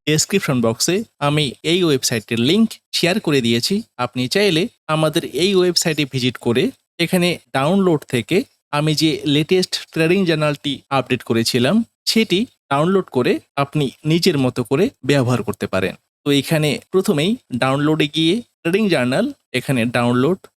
Description বক্সে আমি এই ওয়েবসাইটের লিংক শেয়ার করে দিয়েছি। আপনি চাইলে আমাদের এই ওয়েবসাইটে ভিজিট করে এখানে ডাউনলোড থেকে আমি যে লেটেস্ট ট্রেডিং জার্নালটি আপডেট করেছিলাম সেটি ডাউনলোড করে আপনি নিজের মতো করে ব্যবহার করতে পারেন। তো এখানে প্রথমেই ডাউনলোডে গিয়ে ট্রেডিং জার্নাল এখানে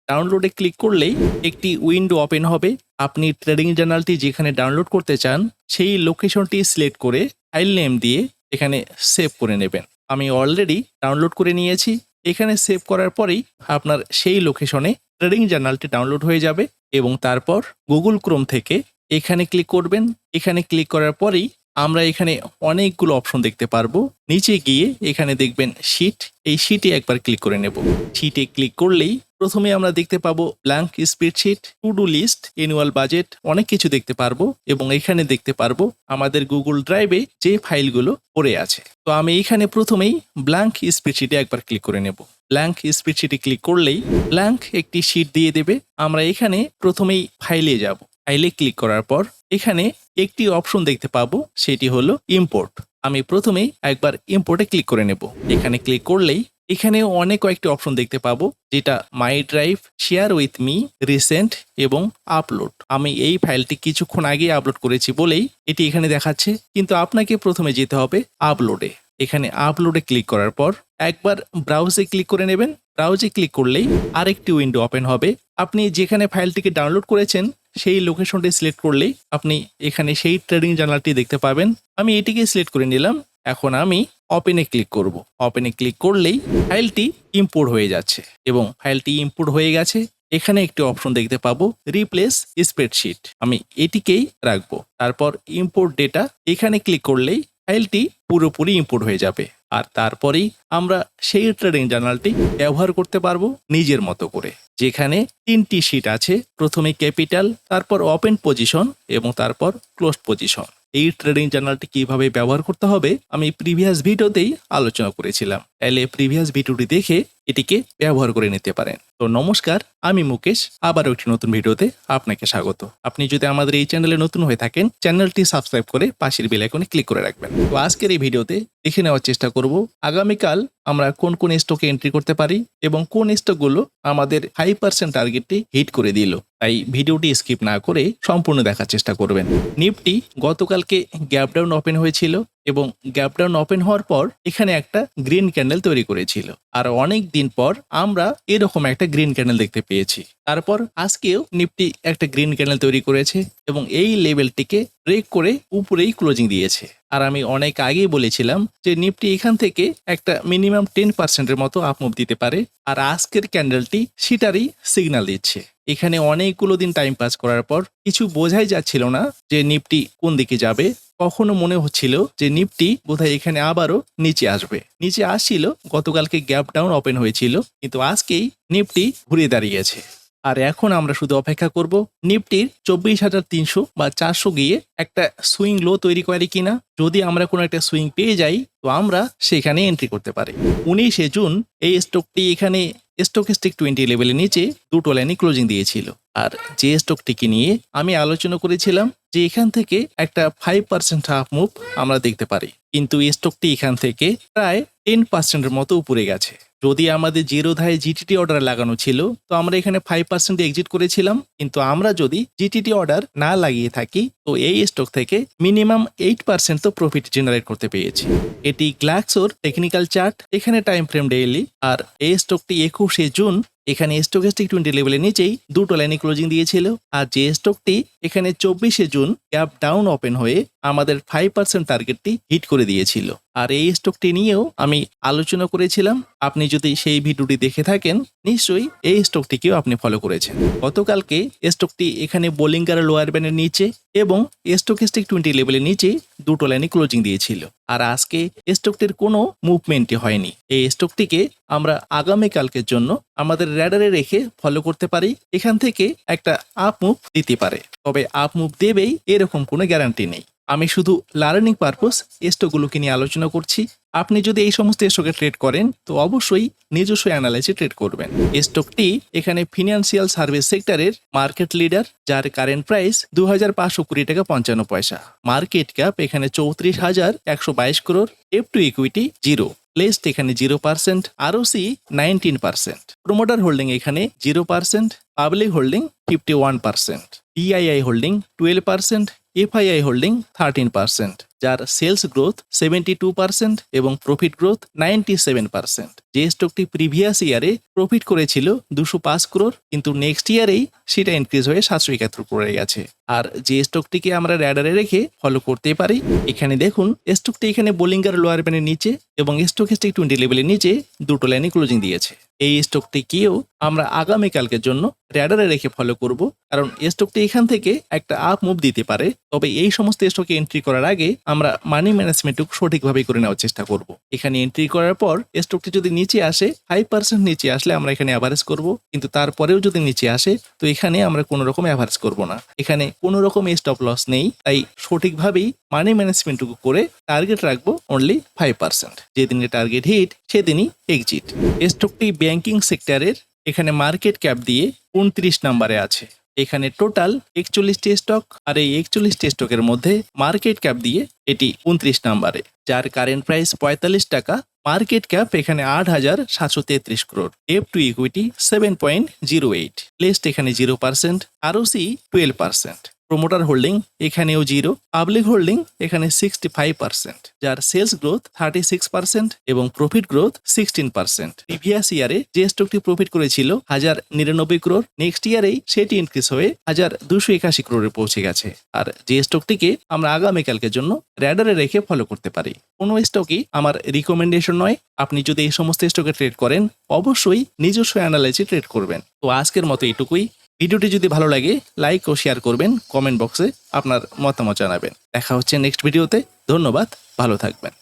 ডাউনলোডে ক্লিক করলেই একটি উইন্ডো ওপেন হবে। আপনি ট্রেডিং জার্নালটি যেখানে ডাউনলোড করতে চান সেই লোকেশনটি সিলেক্ট করে ফাইল নেম দিয়ে এখানে সেভ করে নেবেন। আমি অলরেডি ডাউনলোড করে নিয়েছি। এখানে সেভ করার পরেই আপনার সেই লোকেশনে ট্রেডিং জার্নালটি ডাউনলোড হয়ে যাবে এবং তারপর গুগল ক্রোম থেকে এখানে ক্লিক করবেন। এখানে ক্লিক করার পরেই আমরা এখানে অনেকগুলো অপশন দেখতে পারবো। নিচে গিয়ে এখানে দেখবেন শিট, এই শিটে একবার ক্লিক করে নেব। শিটে ক্লিক করলেই প্রথমে আমরা দেখতে পাবো blank spreadsheet, to do list, annual budget, অনেক কিছু দেখতে পারবো এবং এখানে দেখতে পারবো আমাদের গুগল ড্রাইভে যে ফাইলগুলো পড়ে আছে। তো আমি এখানে প্রথমেই ব্ল্যাঙ্ক স্প্রেডশিটে একবার ক্লিক করে নেব। ব্ল্যাঙ্ক স্প্রেডশিটে ক্লিক করলেই ব্ল্যাঙ্ক একটি শিট দিয়ে দেবে। আমরা এখানে প্রথমেই ফাইলে যাব। ফাইলে ক্লিক করার পর এখানে একটি অপশন দেখতে পাবো, সেটি হলো ইম্পোর্ট। আমি প্রথমেই একবার ইম্পোর্টে ক্লিক করে নেব। এখানে ক্লিক করলেই এখানে অনেক কয়েকটি অপশন দেখতে পাবো, যেটা মাই drive, share with me, recent এবং আপলোড। আমি এই ফাইলটি কিছুক্ষণ আগে আপলোড করেছি বলেই এটি এখানে দেখাচ্ছে, কিন্তু আপনাকে প্রথমে যেতে হবে আপলোডে। এখানে আপলোডে ক্লিক করার পর একবার ব্রাউজে ক্লিক করে নেবেন। ব্রাউজে ক্লিক করলেই আরেকটি উইন্ডো ওপেন হবে। আপনি যেখানে ফাইলটিকে ডাউনলোড করেছেন সেই লোকেশনটি সিলেক্ট করলেই আপনি এখানে সেই ট্রেডিং জার্নালটি দেখতে পাবেন। আমি এটিকে সিলেক্ট করে নিলাম। এখন আমি ওপেনে ক্লিক করব। ওপেনে ক্লিক করলেই ফাইলটি ইম্পোর্ট হয়ে যাচ্ছে এবং ফাইলটি ইম্পোর্ট হয়ে গেছে। এখানে একটি অপশন দেখতে পাবো রিপ্লেস স্প্রেডশিট, আমি এটিকেই রাখবো। তারপর ইম্পোর্ট ডেটা, এখানে ক্লিক করলেই ফাইলটি পুরোপুরি ইম্পোর্ট হয়ে যাবে। আর তারপরেই আমরা সেই ট্রেডিং জার্নালটি ব্যবহার করতে পারবো নিজের মতো করে। যেখানে 3টি শিট আছে, প্রথমে ক্যাপিটাল, তারপর ওপেন পজিশন এবং তারপর ক্লোজড পজিশন। এই ট্রেডিং জার্নালটি কিভাবে ব্যবহার করতে হবে আমি প্রিভিয়াস ভিডিওতেই আলোচনা করেছিলাম। তাহলে প্রিভিয়াস ভিডিওটি দেখে এটিকে ব্যবহার করে নিতে পারেন। তো নমস্কার, আমি মুকেশ, আবারও একটি নতুন ভিডিওতে আপনাকে স্বাগত। আপনি যদি আমাদের এই চ্যানেলে নতুন হয়ে থাকেন, চ্যানেলটি সাবস্ক্রাইব করে পাশের বেল আইকনে ক্লিক করে রাখবেন। তো আজকের এই ভিডিওতে দেখে নেওয়ার চেষ্টা করব আগামীকাল আমরা কোন কোন স্টকে এন্ট্রি করতে পারি এবং কোন স্টকগুলো আমাদের 5% টার্গেটটি হিট করে দিল। তাই ভিডিওটি স্কিপ না করে সম্পূর্ণ দেখার চেষ্টা করবেন। নিফটি গতকালকে গ্যাপ ডাউন ওপেন হয়েছিল এবং গ্যাপ ডাউন ওপেন হওয়ার পর এখানে একটা গ্রিন ক্যান্ডেল তৈরি করেছিল। আর অনেক দিন পর আমরা এরকম একটা গ্রিন ক্যান্ডেল দেখতে পেয়েছি। তারপর আজকেও নিফটি একটা গ্রিন ক্যান্ডেল তৈরি করেছে এবং এই লেভেলটিকে ব্রেক করে উপরেই ক্লোজিং দিয়েছে। আর আমি অনেক আগেই বলেছিলাম যে নিফটি এখান থেকে একটা মিনিমাম 10%-এর মতো আপ মুভ দিতে পারে। আর আজকের ক্যান্ডেলটি সেটারই সিগন্যাল দিচ্ছে। এখানে অনেকগুলো দিন টাইম পাস করার পর কিছু বোঝাই যাচ্ছিল না যে নিফটি কোন দিকে যাবে। কখনো মনে হচ্ছিল যে নিফটি বোধহয় এখানে আবারও নিচে আসবে। নিচে আসছিল, গতকালকে গ্যাপ ডাউন ওপেন হয়েছিল, কিন্তু আজকেই নিফটি ঘুরে দাঁড়িয়েছে। আর এখন আমরা শুধু অপেক্ষা করব নিফটির 24,300 বা 400 গিয়ে একটা সুইং লো তৈরি করে কিনা। যদি আমরা কোনো একটা সুইং পেয়ে যাই তো আমরা সেখানে এন্ট্রি করতে পারি। 19শে জুন এই স্টকটি এখানে স্টকেস্টিক 20 লেভেলের নিচে দুটো লাইনে ক্লোজিং দিয়েছিল। আর যে স্টকটিকে নিয়ে আমি আলোচনা করেছিলাম যে এখান থেকে একটা 5% হাফ মুভ আমরা দেখতে পারি, কিন্তু স্টকটি এখান থেকে প্রায় 10%-এর মতো উপরে গেছে। যদি আমাদের জিরো ধায় জিটিটি অর্ডার লাগানো ছিল তো আমরা এখানে 5% এক্সিট করেছিলাম, কিন্তু আমরা যদি জিটিটি অর্ডার না লাগিয়ে থাকি তো এই স্টক থেকে মিনিমাম 8% তো প্রফিট জেনারেট করতে পেরেছি। এটি গ্লাক্সোর টেকনিক্যাল চার্ট, এখানে টাইম ফ্রেম ডেইলি। আর এই স্টকটি 21শে জুন এখানে স্টকেস্টিক 20 লেভেলের নিচেই দুটো লাইনে ক্লোজিং দিয়েছিল। আর যে স্টকটি এখানে 24শে জুন গ্যাপ ডাউন ওপেন হয়ে আমাদের 5% টার্গেটটি হিট করে দিয়েছিল। আর এই স্টকটি নিয়েও আমি আলোচনা করেছিলাম। আপনি যদি সেই ভিডিওটি দেখে থাকেন নিশ্চয়ই এই স্টকটিকেও আপনি ফলো করেছেন। গতকালকে স্টকটি এখানে বোলিঙ্গার লোয়ার ব্যান্ডের নিচে এবং স্টকেস্টিক 20 লেভেলের নিচে দুটো লাইনে ক্লোজিং দিয়েছিল। আর আজকে স্টকটির কোনো মুভমেন্টই হয়নি। এই স্টকটিকে আমরা আগামীকালকের জন্য আমাদের র্যাডারে রেখে ফলো করতে পারি। এখান থেকে একটা আপ মুভ দিতে পারে, তবে আপ মুভ দেবেই এরকম কোনো গ্যারান্টি নেই। আমি শুধু লার্নিং পারপোজ স্টকগুলোকে নিয়ে আলোচনা করছি। আপনি যদি এই সমস্ত স্টকে ট্রেড করেন তো অবশ্যই নিজস্ব অ্যানালাইসে ট্রেড করবেন। স্টকটি এখানে ফিনান্সিয়াল সার্ভিস সেক্টরের মার্কেট লিডার, যার কারেন্ট প্রাইস 2,500 কোটি টাকা 55 পয়সা। মার্কেট ক্যাপ এখানে 34,122 করোড়। এফ টু ইকুইটি 0, প্লেসড এখানে 0%, আরওসি 19%, প্রোমোটার হোল্ডিং এখানে 0%, public holding 51%, PII holding 12%, FII holding 13%, যার সেলস গ্রোথ 72% এবং প্রফিট গ্রোথ 97%। যে স্টকটি প্রিভিয়াস ইয়ারে প্রফিট করেছিল 205 করোড়, কিন্তু নেক্সট ইয়ারেই সেটা ইনক্রিজ হয়ে 771 করোড়ে গেছে। আর যে স্টকটিকে আমরা র্যাডারে রেখে ফলো করতে পারি, এখানে দেখুন স্টকটি এখানে বোলিঙ্গার লোয়ার ব্যান্ডের নিচে এবং স্টকেস্টিক 20 লেভেলের নিচে দুটো লাইনে ক্লোজিং দিয়েছে। এই স্টকটিকেও আমরা আগামীকালকের জন্য র্যাডারে রেখে ফলো করব, কারণ স্টকটি এখান থেকে একটা আপ মুভ দিতে পারে। তবে এই সমস্ত স্টকে এন্ট্রি করার আগে আমরা মানি ম্যানেজমেন্টটুকু সঠিকভাবে করে নেওয়ার চেষ্টা করব। এখানে এন্ট্রি করার পর স্টকটি যদি নিচে আসে, 5% নিচে আসলে আমরা এখানে অ্যাভারেজ করব, কিন্তু তারপরেও যদি নিচে আসে তো এখানে আমরা কোনো রকম অ্যাভারেজ করব না। এখানে কোনো রকম স্টপ লস নেই, তাই সঠিকভাবেই মানি ম্যানেজমেন্টটুকু করে টার্গেট রাখবো অনলি 5%। যেদিনে টার্গেট হিট সেদিনই এক্সিট। স্টকটি ব্যাংকিং সেক্টরের এখানে মার্কেট ক্যাপ দিয়ে 29 নম্বরে আছে। এখানে টোটাল 41টি স্টক, আর এই 41টি স্টকের মধ্যে মার্কেট ক্যাপ দিয়ে এটি 29 নম্বরে, যার কারেন্ট প্রাইস 45 টাকা। মার্কেট ক্যাপ এখানে 8,733 করোড়। এফ টু ইকুইটি 7.08, প্লেসড এখানে 0%, আরওসি 12%, প্রোমোটার হোল্ডিং এখানেও 0, পাবলিক হোল্ডিং এখানে 65%, যার সেলস গ্রোথ 36% এবং প্রফিট গ্রোথ 16%। প্রিভিয়াস ইয়ারে যে স্টকটি প্রফিট করেছিল 1,099 করোড়, নেক্সট ইয়ারেই সেটি ইনক্রিজ হয়ে 1,281 করোড়ে পৌঁছে গেছে। আর যে স্টকটিকে আমরা আগামীকালকের জন্য র্যাডারে রেখে ফলো করতে পারি। কোনো স্টকই আমার রিকমেন্ডেশন নয়। আপনি যদি এই সমস্ত স্টকে ট্রেড করেন অবশ্যই নিজস্ব অ্যানালাইসে ট্রেড করবেন। তো আজকের মতো এটুকুই। ভিডিওটি যদি ভালো লাগে লাইক ও শেয়ার করবেন, কমেন্ট বক্সে আপনার মতামত জানাবেন। দেখা হচ্ছে নেক্সট ভিডিওতে। ধন্যবাদ, ভালো থাকবেন।